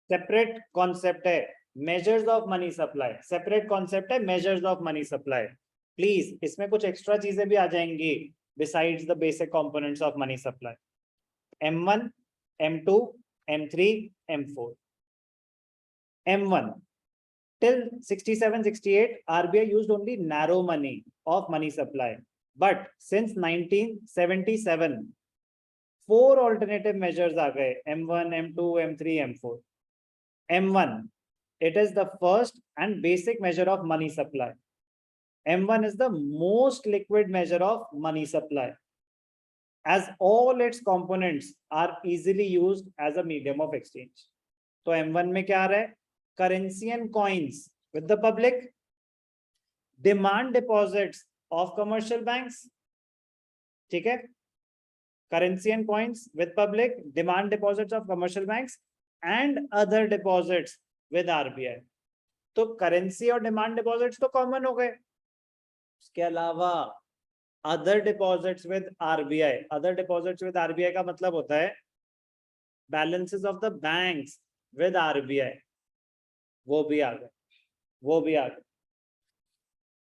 Separate concept है measures of money supply, separate concept है measures of money supply. Please इसमें कुछ extra चीजें भी आ जाएंगी besides the basic components of money supply. M1, M2, M3, M4। M1 till 67-68 RBI used only narrow money of money supply, but since 1977 four alternative measures are गए, M1, M2, M3, M4। M1, it is the first and basic measure of money supply. M1 is the most liquid measure of money supply, as all its components are easily used as a medium of exchange। तो M1 में क्या आ रहा है? Currency and coins with the public, demand deposits of commercial banks, ठीक है, currency and coins with public, demand deposits of commercial banks and other deposits with RBI। तो currency और demand deposits तो कॉमन हो गए, उसके अलावा other deposits with RBI. Other deposits with RBI का मतलब होता है balances of the banks with RBI, वो भी आ गए, वो भी आ गए।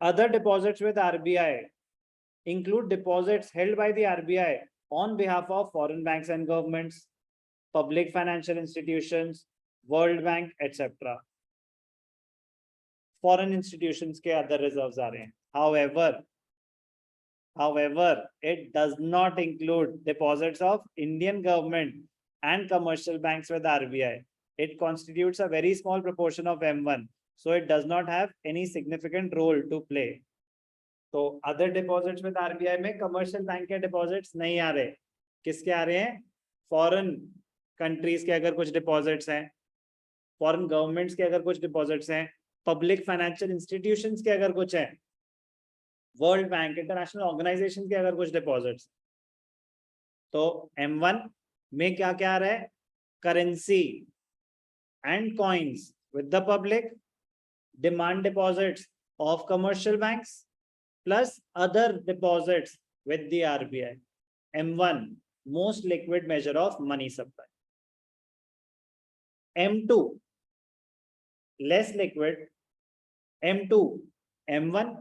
Other deposits with RBI include deposits held by the RBI on behalf of foreign banks and governments, public financial institutions, World Bank, etc. Foreign institutions के other reserves आ रहे हैं। However, it does not include deposits of Indian government and commercial banks with RBI. It constitutes a very small proportion of M1, so it does not have any significant role to play. तो other deposits with RBI में commercial bank के deposits नहीं आ रहे, किसके आ रहे हैं? Foreign countries के अगर कुछ डिपॉजिट्स हैं, फॉरेन गवर्नमेंट्स के अगर कुछ डिपॉजिट्स हैं, पब्लिक फाइनेंशियल इंस्टीट्यूशंस के अगर कुछ हैं, वर्ल्ड बैंक, इंटरनेशनल ऑर्गेनाइजेशन के अगर कुछ डिपॉजिट्स। तो M1 में क्या क्या आ रहा है? Currency and coins with the public, demand deposits of commercial banks plus other deposits with the RBI. M1, most liquid measure of money supply. M2, less liquid. M2, M1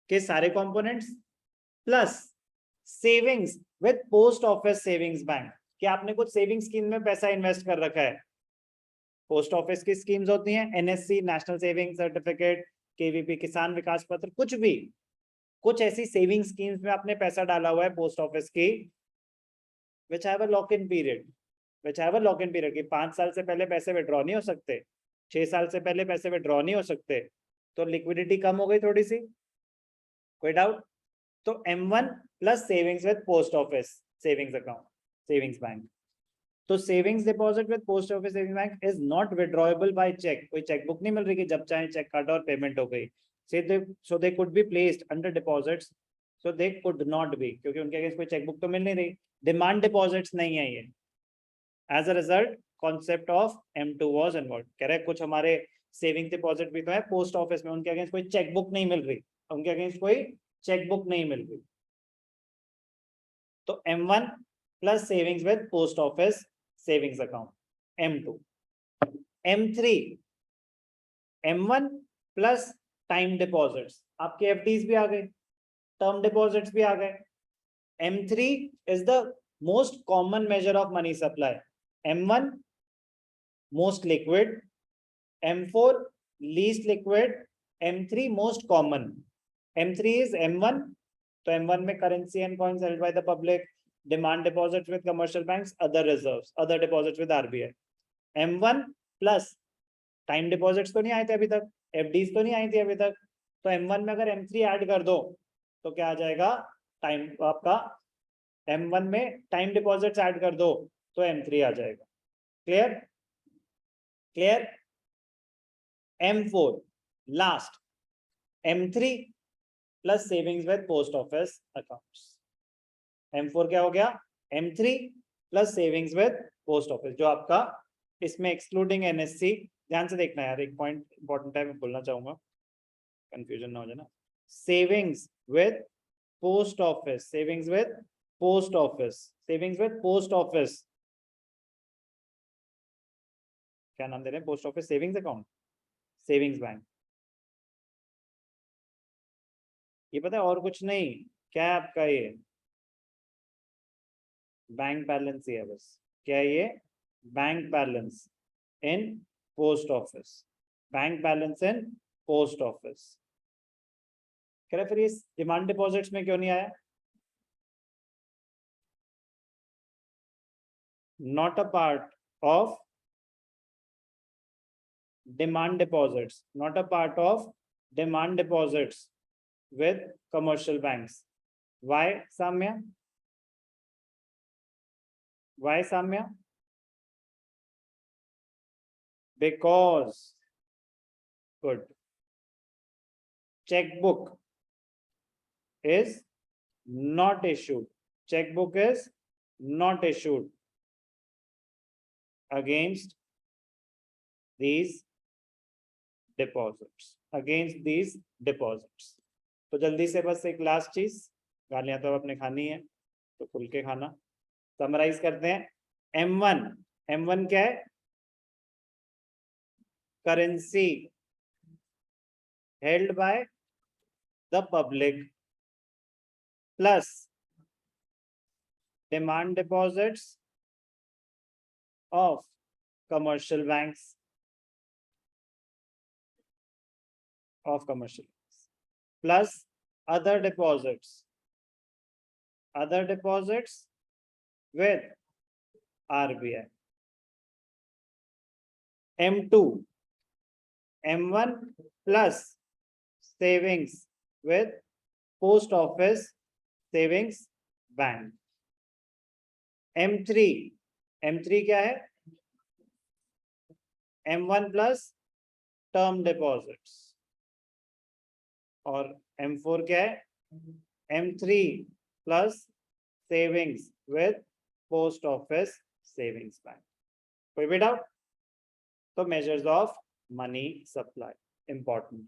के सारे components plus savings with post office savings bank। क्या आपने कुछ saving scheme में पैसा invest कर रखा है? पोस्ट ऑफिस की स्कीम्स होती हैं, NSC, national saving certificate, KVP, किसान विकास पत्र, कुछ भी, कुछ ऐसी सेविंग स्कीम्स में आपने पैसा डाला हुआ है पोस्ट ऑफिस की, which have a lock-in period, which have a lock-in period कि 5 साल से पहले पैसे विड्रॉ नहीं हो सकते, 6 साल से पहले पैसे विड्रॉ नहीं हो सकते, तो लिक्विडिटी कम हो गई थोड़ी सी, कोई डाउट? तो M1 plus savings with post office savings account, savings bank. तो savings deposit with post office saving bank is not withdrawable by cheque. कोई चेकबुक नहीं मिल रही कि जब चाहे चेक काटा और पेमेंट हो गई। So they could be placed under deposits, so they could not be, क्योंकि उनके अगेंस्ट कोई चेकबुक तो मिल नहीं रही, डिमांड डिपॉजिट्स नहीं है ये। As a result concept of M2 was involved। कह रहे कुछ हमारे सेविंग डिपॉजिट भी तो है पोस्ट ऑफिस में, उनके अगेंस्ट कोई चेकबुक नहीं मिल रही, उनके अगेंस्ट कोई चेकबुक नहीं मिल रही। तो M1 plus savings with post office savings account, M2। M3, M1 plus time deposits, आपके एफडीज भी आ गए, टर्म डिपॉजिट्स भी आ गए। M3 is the most common measure of money supply. M1 most liquid, M4 least liquid, M3 most common. M3 is M1, तो M1 में currency and coins held by the public, demand deposits with commercial banks, other reserves, other deposits with RBI. M1 plus time deposits तो नहीं आए थे अभी तक, FDs तो नहीं आई थी अभी तक, तो M1 में अगर M3 ऐड कर दो तो क्या आ जाएगा? टाइम, आपका M1 में टाइम डिपॉजिट्स ऐड कर दो तो M3 आ जाएगा। Clear? Clear? M4 last, M3 plus savings with post office accounts. M4 क्या हो गया? M3 plus savings with post office, जो आपका इसमें एक्सक्लूडिंग NSC, ध्यान से देखना यार, एक पॉइंट इंपॉर्टेंट है, मैं बोलना चाहूंगा, कंफ्यूजन ना हो जाए ना। Savings with post office, savings with post office, savings with post office क्या नाम दे रहे हैं? Post office savings account, savings bank. ये पता है और कुछ नहीं, क्या है आपका ये बैंक बैलेंस ही है बस। क्या है ये? बैंक बैलेंस इन पोस्ट ऑफिस, बैंक बैलेंस इन पोस्ट ऑफिस। कह रहे फिर ये डिमांड डिपॉजिट्स में क्यों नहीं आया? Not a part of demand deposits, not a part of demand deposits with commercial banks. Why, Samya? Why, Samya? Because, good, checkbook is not issued. Checkbook is not issued against these deposits, against these deposits. तो जल्दी से बस एक last चीज, गालियां तो आपने खानी है तो खुल के खाना। समराइज करते हैं। M1 क्या है? Currency held by the public plus demand deposits of commercial banks, plus other deposits with RBI. M1 plus savings with post office savings bank. M3 क्या है? M1 plus term deposits. और M4 क्या है? M3 plus savings with post office savings bank. कोई भी doubt? तो measures of money supply important.